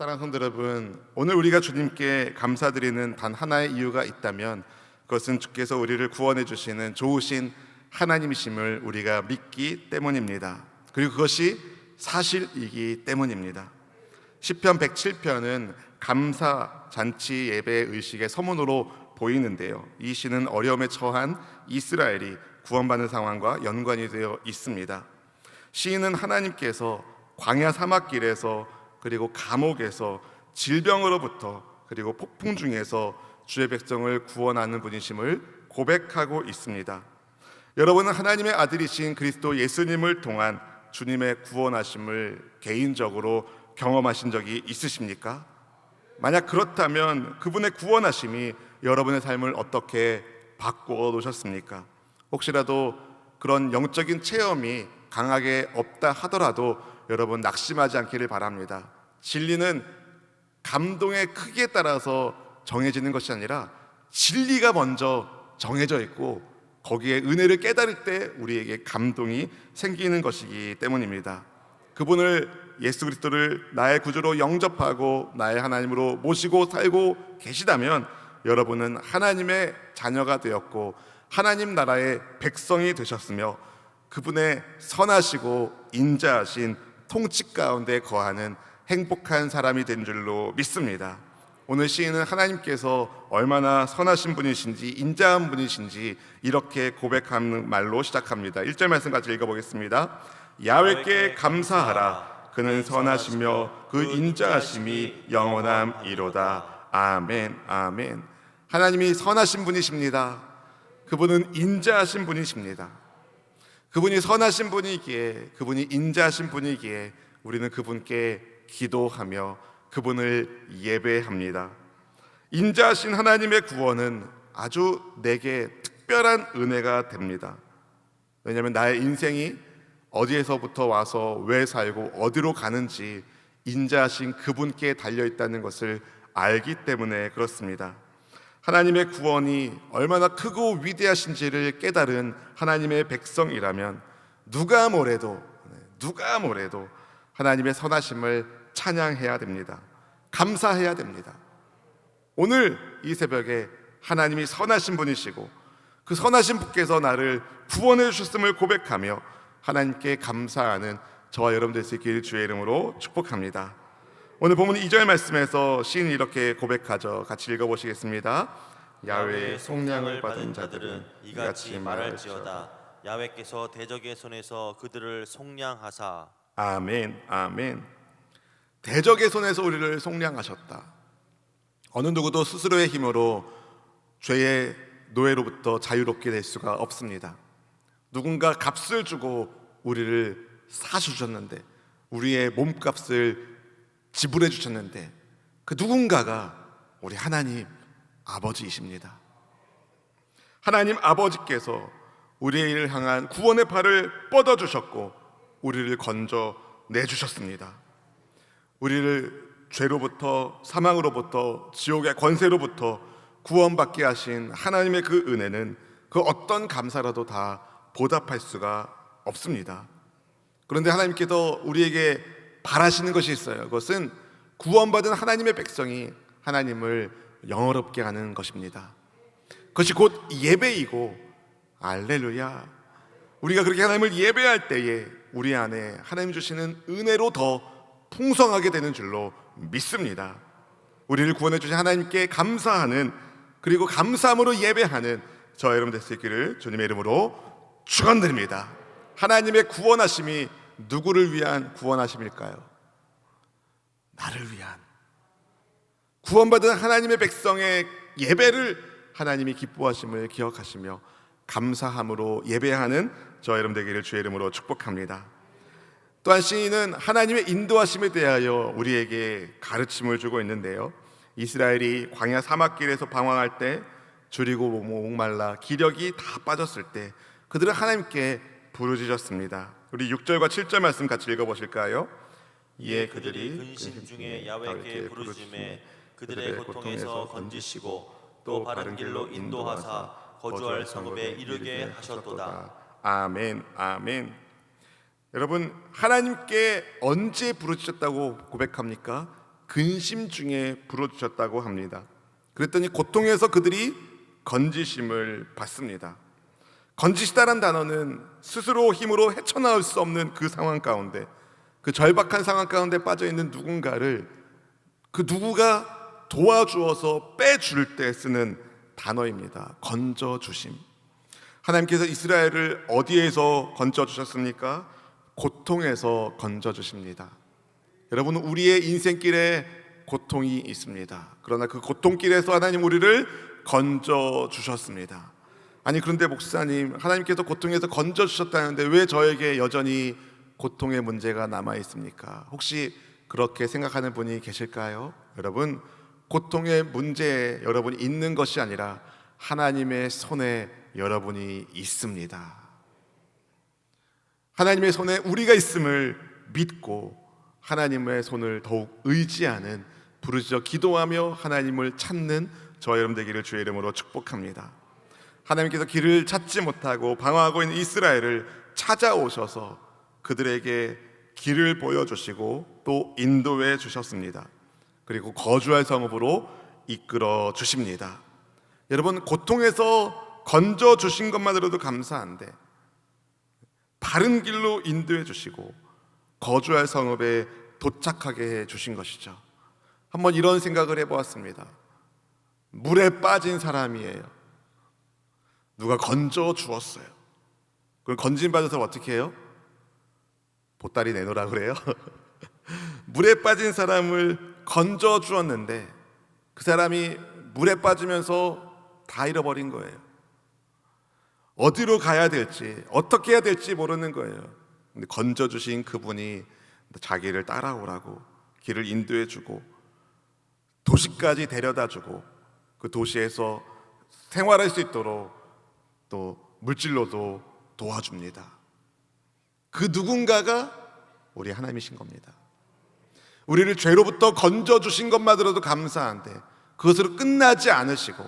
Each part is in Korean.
사랑하는 성도 여러분, 오늘 우리가 주님께 감사드리는 단 하나의 이유가 있다면 그것은 주께서 우리를 구원해 주시는 좋으신 하나님이심을 우리가 믿기 때문입니다. 그리고 그것이 사실이기 때문입니다. 시편 107편은 감사 잔치 예배 의식의 서문으로 보이는데요, 이 시는 어려움에 처한 이스라엘이 구원받는 상황과 연관이 되어 있습니다. 시인은 하나님께서 광야 사막길에서, 그리고 감옥에서, 질병으로부터, 그리고 폭풍 중에서 주의 백성을 구원하는 분이심을 고백하고 있습니다. 여러분은 하나님의 아들이신 그리스도 예수님을 통한 주님의 구원하심을 개인적으로 경험하신 적이 있으십니까? 만약 그렇다면 그분의 구원하심이 여러분의 삶을 어떻게 바꾸어 놓으셨습니까? 혹시라도 그런 영적인 체험이 강하게 없다 하더라도 여러분 낙심하지 않기를 바랍니다. 진리는 감동의 크기에 따라서 정해지는 것이 아니라 진리가 먼저 정해져 있고 거기에 은혜를 깨달을 때 우리에게 감동이 생기는 것이기 때문입니다. 그분을, 예수 그리스도를 나의 구주로 영접하고 나의 하나님으로 모시고 살고 계시다면 여러분은 하나님의 자녀가 되었고 하나님 나라의 백성이 되셨으며 그분의 선하시고 인자하신 통치 가운데 거하는 행복한 사람이 된 줄로 믿습니다. 오늘 시인은 하나님께서 얼마나 선하신 분이신지 인자한 분이신지 이렇게 고백하는 말로 시작합니다. 1절 말씀 같이 읽어보겠습니다. 야훼께 감사하라. 그는 선하시며 그 인자하심이 영원함이로다. 아멘, 아멘. 하나님이 선하신 분이십니다. 그분은 인자하신 분이십니다. 그분이 선하신 분이기에, 그분이 인자하신 분이기에 우리는 그분께 기도하며 그분을 예배합니다. 인자하신 하나님의 구원은 아주 내게 특별한 은혜가 됩니다. 왜냐하면 나의 인생이 어디에서부터 와서 왜 살고 어디로 가는지 인자하신 그분께 달려있다는 것을 알기 때문에 그렇습니다. 하나님의 구원이 얼마나 크고 위대하신지를 깨달은 하나님의 백성이라면 누가 뭐래도 하나님의 선하심을 찬양해야 됩니다. 감사해야 됩니다. 오늘 이 새벽에 하나님이 선하신 분이시고 그 선하신 분께서 나를 구원해 주셨음을 고백하며 하나님께 감사하는 저와 여러분 될 수 있기를 주의 이름으로 축복합니다. 오늘 본문 2절 말씀에서 시인이 이렇게 고백하죠. 같이 읽어보시겠습니다. 야훼의 속량을 받은 자들은 이같이 말할지어다. 야훼께서 대적의 손에서 그들을 속량하사. 아멘, 아멘. 대적의 손에서 우리를 속량하셨다. 어느 누구도 스스로의 힘으로 죄의 노예로부터 자유롭게 될 수가 없습니다. 누군가 값을 주고 우리를 사주셨는데, 우리의 몸값을 지불해 주셨는데 그 누군가가 우리 하나님 아버지이십니다. 하나님 아버지께서 우리를 향한 구원의 팔을 뻗어주셨고 우리를 건져 내주셨습니다. 우리를 죄로부터, 사망으로부터, 지옥의 권세로부터 구원받게 하신 하나님의 그 은혜는 그 어떤 감사라도 다 보답할 수가 없습니다. 그런데 하나님께서 우리에게 바라시는 것이 있어요. 그것은 구원받은 하나님의 백성이 하나님을 영어롭게 하는 것입니다. 그것이 곧 예배이고, 알렐루야, 우리가 그렇게 하나님을 예배할 때에 우리 안에 하나님 주시는 은혜로 더 풍성하게 되는 줄로 믿습니다. 우리를 구원해 주신 하나님께 감사하는, 그리고 감사함으로 예배하는 저와 여러분 될 수 있기를 주님의 이름으로 축원드립니다. 하나님의 구원하심이 누구를 위한 구원하심일까요? 나를 위한, 구원받은 하나님의 백성의 예배를 하나님이 기뻐하심을 기억하시며 감사함으로 예배하는 저와 여러분 되기를 주의 이름으로 축복합니다. 또한 시인은 하나님의 인도하심에 대하여 우리에게 가르침을 주고 있는데요, 이스라엘이 광야 사막길에서 방황할 때, 줄이고 목말라 기력이 다 빠졌을 때 그들은 하나님께 부르짖었습니다. 우리 6절과 7절 말씀 같이 읽어보실까요? 이에 그들이 근심 중에 야훼께 부르짖음에 그들의 고통에서 건지시고 또 바른 길로 인도하사 거주할 성읍에 이르게 하셨도다. 아멘, 아멘. 여러분, 하나님께 언제 부르짖었다고 고백합니까? 근심 중에 부르셨다고 합니다. 그랬더니 고통에서 그들이 건지심을 받습니다. 건지시다란 단어는 스스로 힘으로 헤쳐나올 수 없는 그 상황 가운데, 그 절박한 상황 가운데 빠져있는 누군가를 그 누구가 도와주어서 빼줄 때 쓰는 단어입니다. 건져주심. 하나님께서 이스라엘을 어디에서 건져주셨습니까? 고통에서 건져주십니다. 여러분, 우리의 인생길에 고통이 있습니다. 그러나 그 고통길에서 하나님 우리를 건져주셨습니다. 아니, 그런데 목사님, 하나님께서 고통에서 건져주셨다는데 왜 저에게 여전히 고통의 문제가 남아 있습니까? 혹시 그렇게 생각하는 분이 계실까요? 여러분, 고통의 문제에 여러분이 있는 것이 아니라 하나님의 손에 여러분이 있습니다. 하나님의 손에 우리가 있음을 믿고 하나님의 손을 더욱 의지하는, 부르짖어 기도하며 하나님을 찾는 저와 여러분 되기를 주의 이름으로 축복합니다. 하나님께서 길을 찾지 못하고 방황하고 있는 이스라엘을 찾아오셔서 그들에게 길을 보여주시고 또 인도해 주셨습니다. 그리고 거주할 성읍으로 이끌어 주십니다. 여러분, 고통에서 건져 주신 것만으로도 감사한데 바른 길로 인도해 주시고 거주할 성읍에 도착하게 해 주신 것이죠. 한번 이런 생각을 해보았습니다. 물에 빠진 사람이에요. 누가 건져 주었어요. 그럼 건진 받아서 어떻게 해요? 보따리 내놓으라 그래요? 물에 빠진 사람을 건져 주었는데 그 사람이 물에 빠지면서 다 잃어버린 거예요. 어디로 가야 될지, 어떻게 해야 될지 모르는 거예요. 근데 건져 주신 그분이 자기를 따라오라고 길을 인도해 주고 도시까지 데려다 주고 그 도시에서 생활할 수 있도록 또 물질로도 도와줍니다. 그 누군가가 우리 하나님이신 겁니다. 우리를 죄로부터 건져주신 것만으로도 감사한데 그것으로 끝나지 않으시고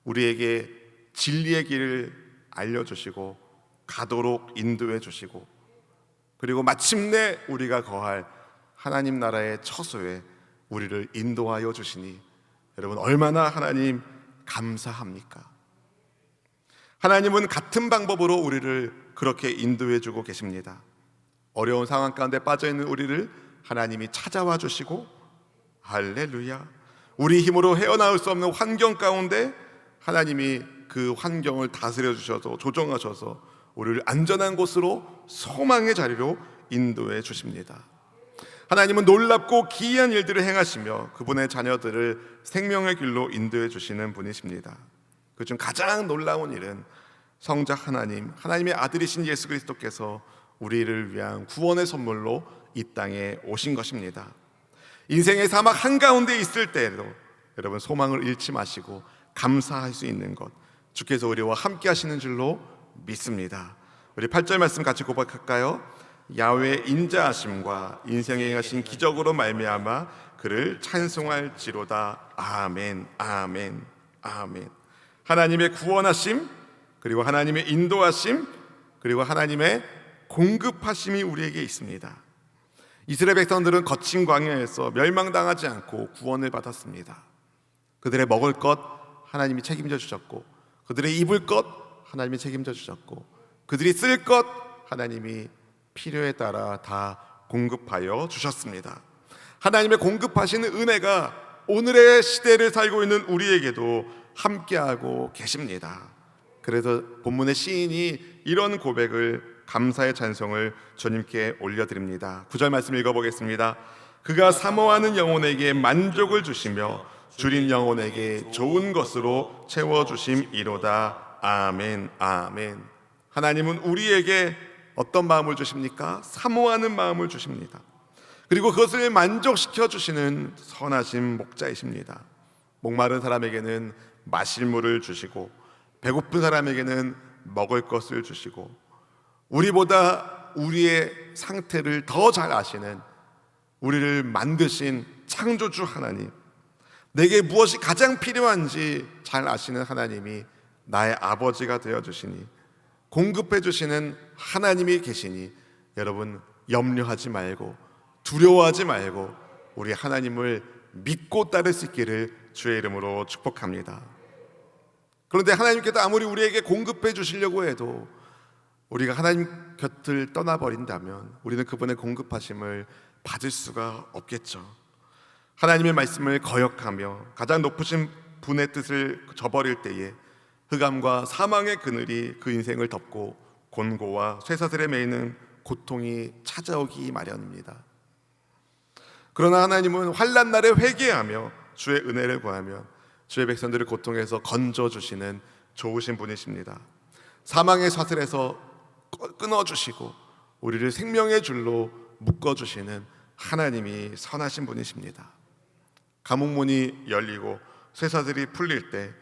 우리에게 진리의 길을 알려주시고 가도록 인도해 주시고 그리고 마침내 우리가 거할 하나님 나라의 처소에 우리를 인도하여 주시니 여러분, 얼마나 하나님 감사합니까? 하나님은 같은 방법으로 우리를 그렇게 인도해 주고 계십니다. 어려운 상황 가운데 빠져있는 우리를 하나님이 찾아와 주시고, 할렐루야, 우리 힘으로 헤어나올 수 없는 환경 가운데 하나님이 그 환경을 다스려 주셔서 조정하셔서 우리를 안전한 곳으로 소망의 자리로 인도해 주십니다. 하나님은 놀랍고 기이한 일들을 행하시며 그분의 자녀들을 생명의 길로 인도해 주시는 분이십니다. 그중 가장 놀라운 일은 성자 하나님, 하나님의 아들이신 예수 그리스도께서 우리를 위한 구원의 선물로 이 땅에 오신 것입니다. 인생의 사막 한가운데 있을 때에도 여러분, 소망을 잃지 마시고 감사할 수 있는 것, 주께서 우리와 함께 하시는 줄로 믿습니다. 우리 8절 말씀 같이 고백할까요? 야훼의 인자하심과 인생에 행하신 기적으로 말미암아 그를 찬송할지로다. 아멘, 아멘, 아멘. 하나님의 구원하심, 그리고 하나님의 인도하심, 그리고 하나님의 공급하심이 우리에게 있습니다. 이스라엘 백성들은 거친 광야에서 멸망당하지 않고 구원을 받았습니다. 그들의 먹을 것 하나님이 책임져 주셨고, 그들의 입을 것 하나님이 책임져 주셨고, 그들이 쓸 것 하나님이 필요에 따라 다 공급하여 주셨습니다. 하나님의 공급하시는 은혜가 오늘의 시대를 살고 있는 우리에게도 함께하고 계십니다. 그래서 본문의 시인이 이런 고백을, 감사의 찬송을 주님께 올려드립니다. 9절 말씀 읽어보겠습니다. 그가 사모하는 영혼에게 만족을 주시며 줄인 영혼에게 좋은 것으로 채워주심이로다. 아멘, 아멘. 하나님은 우리에게 어떤 마음을 주십니까? 사모하는 마음을 주십니다. 그리고 그것을 만족시켜 주시는 선하신 목자이십니다. 목마른 사람에게는 마실 물을 주시고 배고픈 사람에게는 먹을 것을 주시고 우리보다 우리의 상태를 더 잘 아시는, 우리를 만드신 창조주 하나님, 내게 무엇이 가장 필요한지 잘 아시는 하나님이 나의 아버지가 되어주시니, 공급해 주시는 하나님이 계시니 여러분, 염려하지 말고 두려워하지 말고 우리 하나님을 믿고 따를 수 있기를 주의 이름으로 축복합니다. 그런데 하나님께서 아무리 우리에게 공급해 주시려고 해도 우리가 하나님 곁을 떠나버린다면 우리는 그분의 공급하심을 받을 수가 없겠죠. 하나님의 말씀을 거역하며 가장 높으신 분의 뜻을 저버릴 때에 흑암과 사망의 그늘이 그 인생을 덮고 곤고와 쇠사슬에 매이는 고통이 찾아오기 마련입니다. 그러나 하나님은 환난 날에 회개하며 주의 은혜를 구하면 주의 백성들을 고통에서 건져주시는 좋으신 분이십니다. 사망의 사슬에서 끊어주시고 우리를 생명의 줄로 묶어주시는 하나님이 선하신 분이십니다. 감옥문이 열리고 쇠사슬이 풀릴 때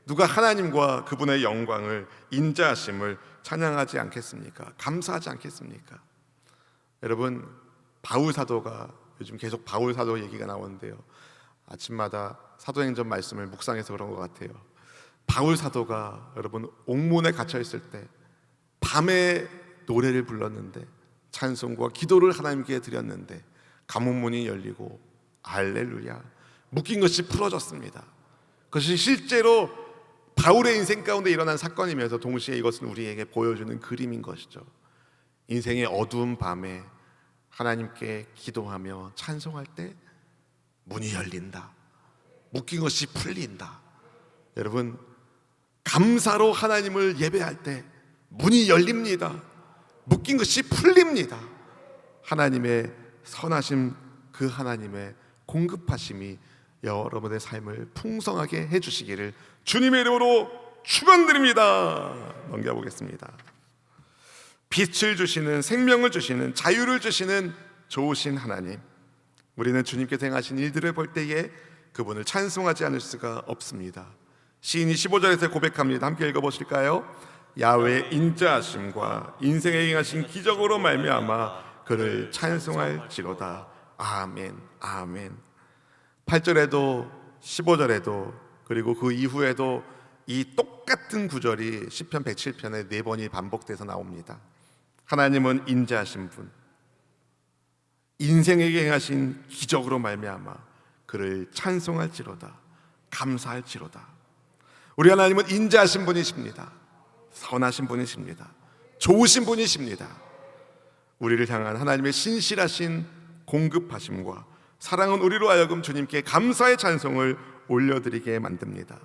누가 하나님과 그분의 영광을 인자하심을 찬양하지 않겠습니까? 감사하지 않겠습니까? 여러분, 바울 사도가 요즘 계속 바울 사도 얘기가 나오는데요, 아침마다 사도행전 말씀을 묵상해서 그런 것 같아요. 바울 사도가 여러분 옥문에 갇혀 있을 때 밤에 노래를 불렀는데, 찬송과 기도를 하나님께 드렸는데 감옥문이 열리고 할렐루야, 묶인 것이 풀어졌습니다. 그것이 실제로 바울의 인생 가운데 일어난 사건이면서 동시에 이것은 우리에게 보여주는 그림인 것이죠. 인생의 어두운 밤에 하나님께 기도하며 찬송할 때 문이 열린다, 묶인 것이 풀린다. 여러분, 감사로 하나님을 예배할 때 문이 열립니다. 묶인 것이 풀립니다. 하나님의 선하심, 그 하나님의 공급하심이 여러분의 삶을 풍성하게 해주시기를 주님의 이름으로 축원드립니다. 넘겨보겠습니다. 빛을 주시는, 생명을 주시는, 자유를 주시는 좋으신 하나님, 우리는 주님께서 행하신 일들을 볼 때에 그분을 찬송하지 않을 수가 없습니다. 시인이 15절에서 고백합니다. 함께 읽어보실까요? 야훼의 인자하심과 인생에 행하신 기적으로 말미암아 그를 찬송할지로다. 아멘, 아멘. 8절에도 15절에도 그리고 그 이후에도 이 똑같은 구절이 시편 107편에 4번이 반복돼서 나옵니다. 하나님은 인자하신 분, 인생에게 행하신 기적으로 말미암아 그를 찬송할지로다, 감사할지로다. 우리 하나님은 인자하신 분이십니다. 선하신 분이십니다. 좋으신 분이십니다. 우리를 향한 하나님의 신실하신 공급하심과 사랑은 우리로 하여금 주님께 감사의 찬송을 올려드리게 만듭니다.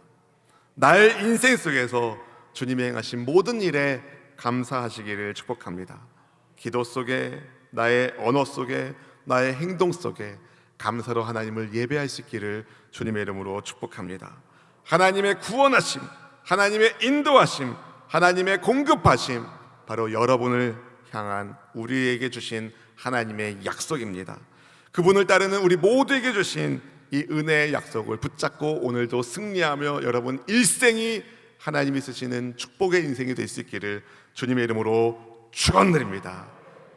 나의 인생 속에서 주님이 행하신 모든 일에 감사하시기를 축복합니다. 기도 속에, 나의 언어 속에, 나의 행동 속에 감사로 하나님을 예배할 수 있기를 주님의 이름으로 축복합니다. 하나님의 구원하심, 하나님의 인도하심, 하나님의 공급하심, 바로 여러분을 향한 우리에게 주신 하나님의 약속입니다. 그분을 따르는 우리 모두에게 주신 이 은혜의 약속을 붙잡고 오늘도 승리하며 여러분 일생이 하나님이 쓰시는 축복의 인생이 될 수 있기를 주님의 이름으로 축원드립니다.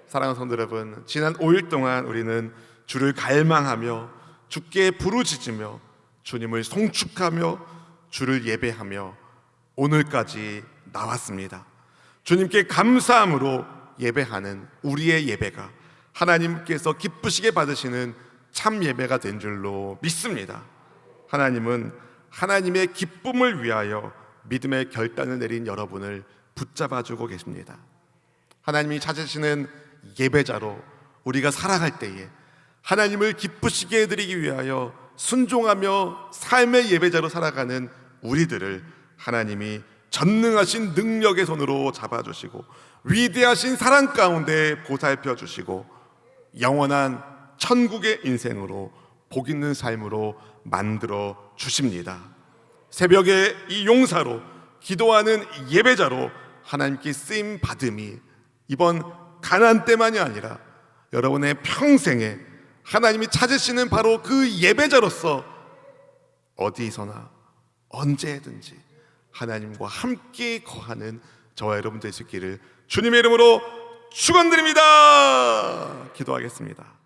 사랑하는 성도 여러분, 지난 5일 동안 우리는 주를 갈망하며 주께 부르짖으며 주님을 송축하며 주를 예배하며 오늘까지 나왔습니다. 주님께 감사함으로 예배하는 우리의 예배가 하나님께서 기쁘시게 받으시는 참 예배가 된 줄로 믿습니다. 하나님은 하나님의 기쁨을 위하여 믿음의 결단을 내린 여러분을 붙잡아주고 계십니다. 하나님이 찾으시는 예배자로 우리가 살아갈 때에 하나님을 기쁘시게 해드리기 위하여 순종하며 삶의 예배자로 살아가는 우리들을 하나님이 전능하신 능력의 손으로 잡아주시고 위대하신 사랑 가운데 보살펴 주시고 영원한 천국의 인생으로 복 있는 삶으로 만들어 주십니다. 새벽에 이 용사로 기도하는 예배자로 하나님께 쓰임 받음이 이번 가난 때만이 아니라 여러분의 평생에 하나님이 찾으시는 바로 그 예배자로서 어디서나 언제든지 하나님과 함께 거하는 저와 여러분 될 수 있기를 주님의 이름으로 축원드립니다. 기도하겠습니다.